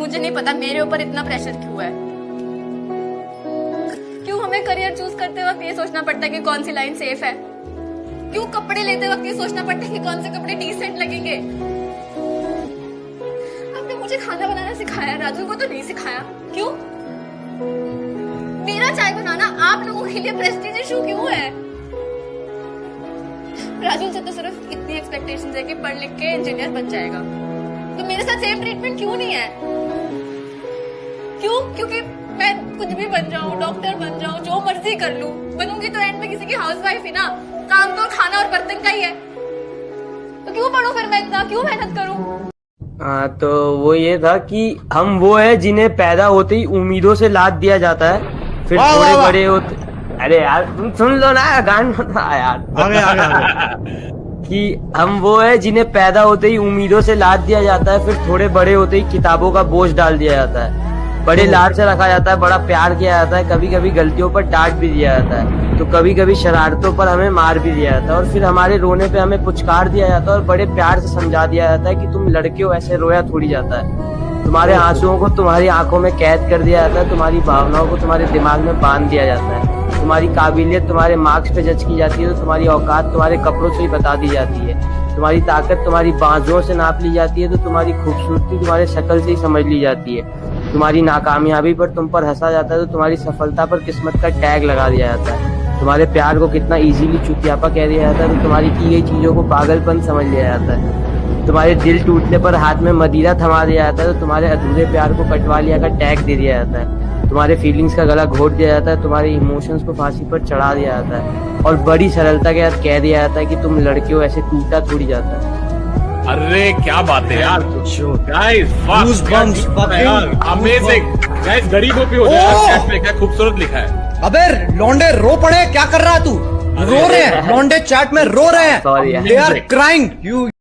मुझे नहीं पता मेरे ऊपर इतना प्रेशर क्यों है। क्यों हमें करियर चूज करते वक्त ये सोचना पड़ता है कि कौन सी लाइन सेफ है? क्यों कपड़े लेते वक्त ये सोचना पड़ता है कि कौन से कपड़े डिसेंट लगेंगे? आपने मुझे खाना बनाना सिखाया, राजू को तो नहीं सिखाया। क्यों? मेरा चाय बनाना आप लोगों के लिए प्रेस्टीज इशू क्यों है? राजू से तो सिर्फ इतनी एक्सपेक्टेशंस है कि पढ़ लिख के इंजीनियर बन जाएगा, तो मेरे साथ सेम ट्रीटमेंट क्यों नहीं है? क्यों? क्योंकि मैं कुछ भी बन जाऊं, डॉक्टर बन जाऊं, जो मर्जी कर लूं, बनूंगी तो एंड में किसी की हाउसवाइफ ही ना। काम तो खाना और बर्तन का ही है, तो क्यों पढ़ूं फिर मैं इतना, क्यों मेहनत करूं? हाँ, तो वो ये था कि हम वो है जिन्हें पैदा होते ही उम्मीदों से लाद दिया जाता है, फिर थोड़े बड़े होते। अरे यार तुम सुन लो ना, गाना यार आगे। कि हम वो है जिन्हें पैदा होते ही उम्मीदों से लाद दिया जाता है, फिर थोड़े बड़े होते ही किताबों का बोझ डाल दिया जाता है। बड़े लाड से रखा जाता है, बड़ा प्यार किया जाता है, कभी कभी गलतियों पर डांट भी दिया जाता है, तो कभी कभी शरारतों पर हमें मार भी दिया जाता है, और फिर हमारे रोने पे हमें पुचकार दिया जाता है और बड़े प्यार से समझा दिया जाता है कि तुम लड़के हो, ऐसे रोया थोड़ी जाता है। तुम्हारे आंसुओं को तुम्हारी आंखों में कैद कर दिया जाता है, तुम्हारी भावनाओं को तुम्हारे दिमाग में बांध दिया जाता है, तुम्हारी काबिलियत तुम्हारे मार्क्स पे जज की जाती है, तो तुम्हारी औकात तुम्हारे कपड़ों से ही बता दी जाती है, तुम्हारी ताकत तुम्हारी बाजुओं से नाप ली जाती है, तो तुम्हारी खूबसूरती तुम्हारे शक्ल से ही समझ ली जाती है, तुम्हारी नाकामयाबी पर तुम पर हंसा जाता है, तो तुम्हारी सफलता पर किस्मत का टैग लगा दिया जाता है, तुम्हारे प्यार को कितना इजीली चुतियापा कह दिया जाता है, तो तुम्हारी की गई चीजों को पागलपन समझ लिया जाता है, तुम्हारे दिल टूटने पर हाथ में मदिरा थमा दिया जाता है, तो तुम्हारे अधूरे प्यार को कटवा लिया का टैग दे दिया जाता है, तुम्हारे फीलिंग्स का गला घोट दिया जाता है, तुम्हारे इमोशंस को फांसी पर चढ़ा दिया जाता है, और बड़ी सरलता के साथ कह दिया जाता है कि तुम लड़के हो, ऐसे टूटा थोड़ी जाता है। अरे क्या बात है यार, गाइस अमेजिंग गाइस, गरीबों पे हो जाए, क्या खूबसूरत लिखा है। अबे लौंडे रो पड़े, क्या कर रहा है तू? रो रहे हैं लौंडे, चैट में रो रहे हैं, Sorry, they are crying. You